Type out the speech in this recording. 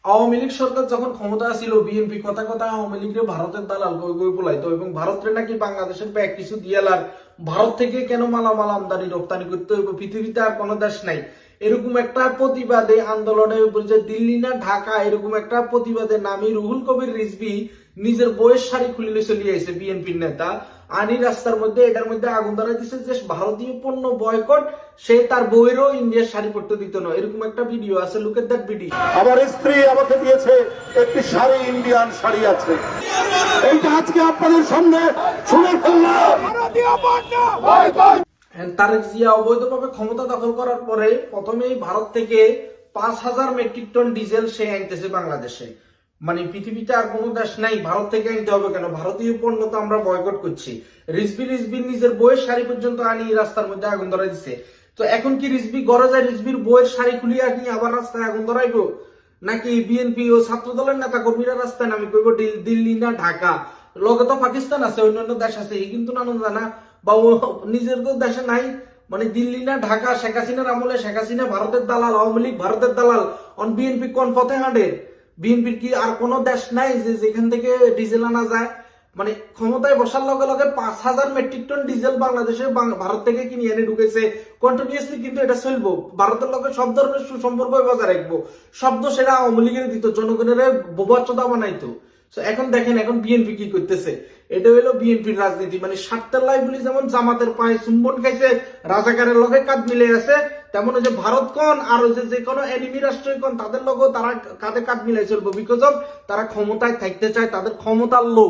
আওয়ামী লীগ সরকার যখন ক্ষমতা ছিল বিএনপি কথা কথা আওয়ামী লীগের ভারতের দালাল কই কই বলাইতো এবং ভারতের নাকি বাংলাদেশের ব্যাগ কিছু দিয়ালার ভারত থেকে কেন মালামাল আমদানি রপ্তানি করতে হইব, পৃথিবীতে আর কোনো দেশ নাই এরকম একটা প্রতিবাদে আন্দোলনে যে দিল্লি না ঢাকা এরকম একটা প্রতিবাদে নামি রুহুল কবির রিজভী নিজের বইয়ের শাড়ি খুলে চলিয়ে আইছে বিএনপির নেতা আনি রাস্তার মধ্যে এটার মধ্যে আগুন ধরা দিচ্ছে যে ভারতীয় পণ্য বয়কট, সে তার বইয়েরও ইন্ডিয়ার শাড়ি পরতে দিত না, এরকম একটা ভিডিও আছে। Look at that video. আমার স্ত্রী আমাকে দিয়েছে একটি শাড়ি, ইন্ডিয়ান শাড়ি আছে, এইটা আজকে আপনাদের সামনে শুনে ফেললাম। তারেক জিয়া অবৈধভাবে ক্ষমতা দখল করার পরে প্রথমেই ভারত থেকে 5,000 মেট্রিক টন ডিজেল সে আনতেছে বাংলাদেশে। মানে পৃথিবীতে আর কোনো দেশ নাই, ভারত থেকে আনতে হবে কেন, ভারতীয় পণ্য তো আমরা বয়কট করছি। রিজভি নিজের বইয়ের শাড়ি পর্যন্ত আনি রাস্তার মধ্যে আগুন ধরা দিচ্ছে। তো এখন কি রিজভি গড়ে যায় রিজভির বইয়ের শাড়ি খুলিয়ে আনি আবার রাস্তায় আগুন ধরাইবো, নাকি বিএনপি ও ছাত্র দলের নেতা কর্মীরা রাস্তায় নামি কইব দিল্লি না ঢাকা? লগে তো পাকিস্তান আছে, অন্যান্য দেশ আছে, এই কিন্তু নানান জানা বা ও নিজের তো দেশে নাই। মানে দিল্লি না ঢাকা, শেখ হাসিনার আমলে শেখ হাসিনা ভারতের দালাল, আওয়ামী লীগ ভারতের দালাল, অন বিএনপি কোন পথে হাঁটে? বিএনপির কি আর কোন দেশ নাই যে যেখান থেকে ডিজেল আনা যায়? মানে ক্ষমতায় বসার লগে লগে 5,000 মেট্রিক টন ডিজেল বাংলাদেশে ভারত থেকে কিনে এনে ঢুকেছে কন্টিনিউয়াসলি, কিন্তু এটা চলবো। ভারতের লগে সব ধরনের সুসম্পর্ক বজায় রাখবো, শব্দ সেটা আওয়ামী লীগের দিত, জনগণের বোবাচোদা বানাইতো। এখন দেখেন এখন বিএনপি কি করতেছে, এটা হলো বিএনপির রাজনীতি। মানে স্বার্থের লাই বলি যেমন জামাতের পায়ে চুম্বন খাইছে, রাজাকারের লগে কাঁধ মিলে আছে, তেমন যে ভারত কোন আর যে কোনো এনিমি রাষ্ট্র কোন তাদের লগে তারা কাঁধে কাঁধ মিলাই চলবো, বিকজ অফ তারা ক্ষমতায় থাকতে চায়, তাদের ক্ষমতার লোভ।